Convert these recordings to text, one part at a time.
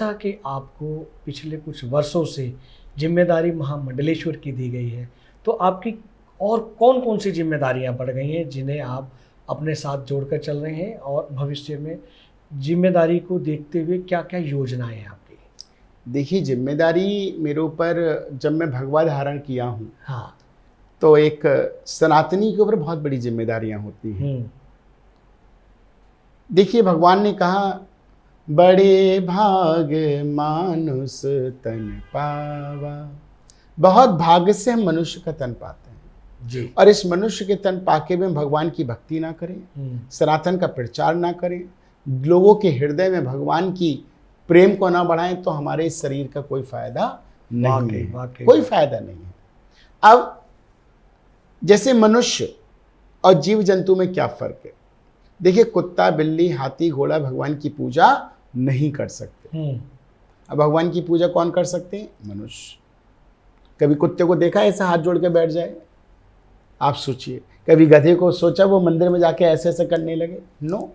जैसा कि आपको पिछले कुछ वर्षों से जिम्मेदारी महामंडलेश्वर की दी गई है, तो आपकी और कौन कौन सी जिम्मेदारियां बढ़ गई हैं जिन्हें आप अपने साथ जोड़कर चल रहे हैं, और भविष्य में जिम्मेदारी को देखते हुए क्या क्या योजनाएं हैं आपकी? देखिए, जिम्मेदारी मेरे ऊपर जब मैं भगवा धारण किया हूँ, हाँ। तो एक सनातनी के ऊपर बहुत बड़ी जिम्मेदारियां होती हैं। देखिए, भगवान ने कहा, बड़े भाग मानुष तन पावा। बहुत भाग्य से हम मनुष्य का तन पाते हैं जी। और इस मनुष्य के तन पाके में भगवान की भक्ति ना करें, सनातन का प्रचार ना करें, लोगों के हृदय में भगवान की प्रेम को ना बढ़ाएं, तो हमारे इस शरीर का कोई फायदा नहीं है, कोई फायदा नहीं है। अब जैसे मनुष्य और जीव जंतु में क्या फर्क है? देखिए, कुत्ता, बिल्ली, हाथी, घोड़ा भगवान की पूजा नहीं कर सकते। अब भगवान की पूजा कौन कर सकते हैं? मनुष्य। कभी कुत्ते को देखा ऐसा हाथ जोड़ के बैठ जाए? आप सोचिए। कभी गधे को सोचा वो मंदिर में जाके ऐसे ऐसे करने लगे? नो।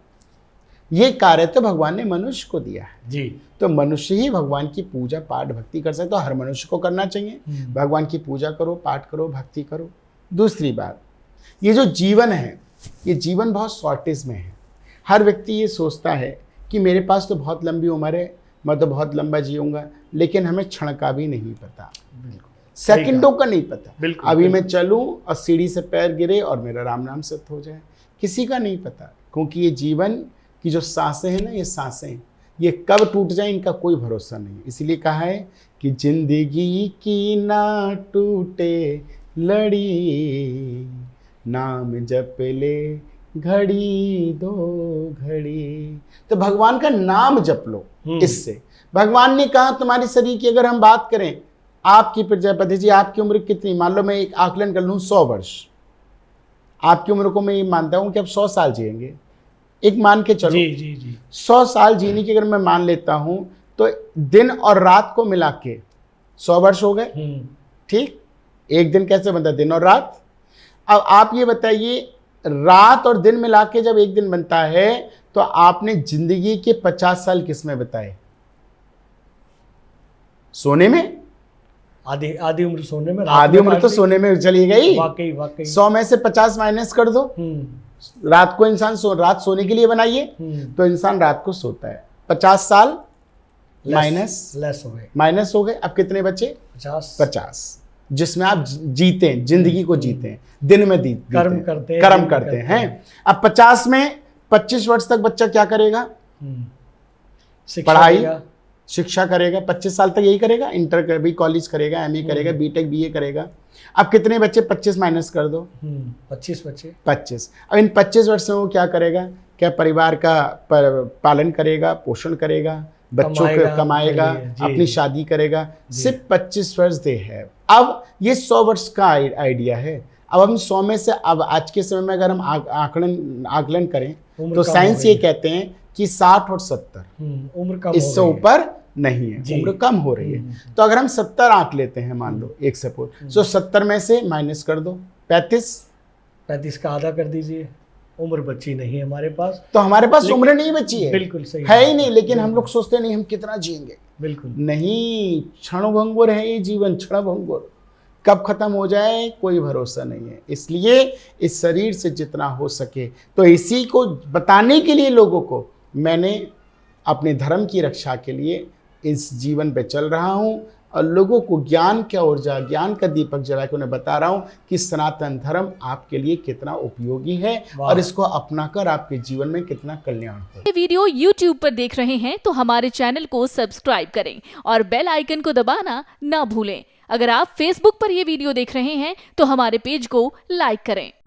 ये कार्य तो भगवान ने मनुष्य को दिया है जी। तो मनुष्य ही भगवान की पूजा पाठ भक्ति कर सकते, तो हर मनुष्य को करना चाहिए। भगवान की पूजा करो, पाठ करो, भक्ति करो। दूसरी बात, ये जो जीवन है, ये जीवन बहुत शॉर्टेज में है। हर व्यक्ति ये सोचता है कि मेरे पास तो बहुत लंबी उम्र है, मैं तो बहुत लंबा जीऊँगा, लेकिन हमें क्षण का भी नहीं पता, सेकंडों का नहीं पता। अभी मैं चलूँ और सीढ़ी से पैर गिरे और मेरा राम नाम सत्य हो जाए, किसी का नहीं पता। क्योंकि ये जीवन की जो सांसें हैं ना, ये सांसें ये कब टूट जाए इनका कोई भरोसा नहीं। इसलिए कहा है कि जिंदगी की ना टूटे लड़ी, नाम जप ले घड़ी दो घड़ी। तो भगवान का नाम जप लो। इससे भगवान ने कहा, तुम्हारी शरीर की अगर हम बात करें, आपकी प्रजापति जी, आपकी उम्र कितनी? मान लो मैं एक आकलन कर लूँ 100 वर्ष। आपकी उम्र को मैं ये मानता हूँ कि आप 100 साल जिएंगे, एक मान के चलो। जी जी जी। 100 साल जीने की अगर मैं मान लेता हूं, तो दिन और रात को मिला के 100 वर्ष हो गए। ठीक, एक दिन कैसे बनता है? दिन और रात। अब आप ये बताइए, रात और दिन मिला के जब एक दिन बनता है, तो आपने जिंदगी के 50 साल किस में बताए? सोने में। आधी उम्र सोने में, आधी उम्र तो सोने में चली गई। वाकई वाकई। 100 में से 50 माइनस कर दो। रात को इंसान रात सोने के लिए बनाइए, तो इंसान रात को सोता है। 50 साल माइनस हो गए। अब कितने बचे? 50, जिसमें आप जीते हैं, जिंदगी को जीते हैं, दिन में कर्म करते हैं। अब 50 में 25 वर्ष तक बच्चा क्या करेगा? पढ़ाई, शिक्षा करेगा। 25 साल तक यही करेगा, इंटर भी कॉलेज करेगा, MA करेगा, BTech BA करेगा। अब कितने बच्चे? 25 माइनस कर दो। 25 बच्चे। 25। अब इन 25 वर्षों में वो क्या करेगा? क्या परिवार का पालन करेगा, पोषण करेगा, बच्चों को कमाएगा, अपनी शादी करेगा। सिर्फ 25 वर्ष दे है। अब ये 100 वर्ष का आइडिया है। अब हम 100 में से, अब आज के समय में अगर हम आकलन करें, तो साइंस ये कहते हैं कि 60 और 70 उम्र कम, इससे ऊपर नहीं है, उम्र कम हो रही है। तो अगर हम 70 आंक लेते हैं, मान लो एक सपोज, तो 70 में से माइनस कर दो 35 का आधा कर दीजिए। उम्र बची नहीं है हमारे पास, तो हमारे पास उम्र नहीं बची है। बिल्कुल सही है ही नहीं। लेकिन हम लोग सोचते नहीं हम कितना जिएंगे। बिल्कुल नहीं, क्षणभंगुर है ये जीवन, क्षणभंगुर। कब खत्म हो जाए कोई भरोसा नहीं है। इसलिए इस शरीर से जितना हो सके, तो इसी को बताने के लिए लोगों को मैंने अपने धर्म की रक्षा के लिए इस जीवन पे चल रहा हूँ, और लोगों को ज्ञान की ऊर्जा, ज्ञान का दीपक जला के उन्हें बता रहा हूँ कि सनातन धर्म आपके लिए कितना उपयोगी है और इसको अपनाकर आपके जीवन में कितना कल्याण हो। ये वीडियो YouTube पर देख रहे हैं तो हमारे चैनल को सब्सक्राइब करें और बेल आइकन को दबाना ना भूलें। अगर आप Facebook पर ये वीडियो देख रहे हैं तो हमारे पेज को लाइक करें।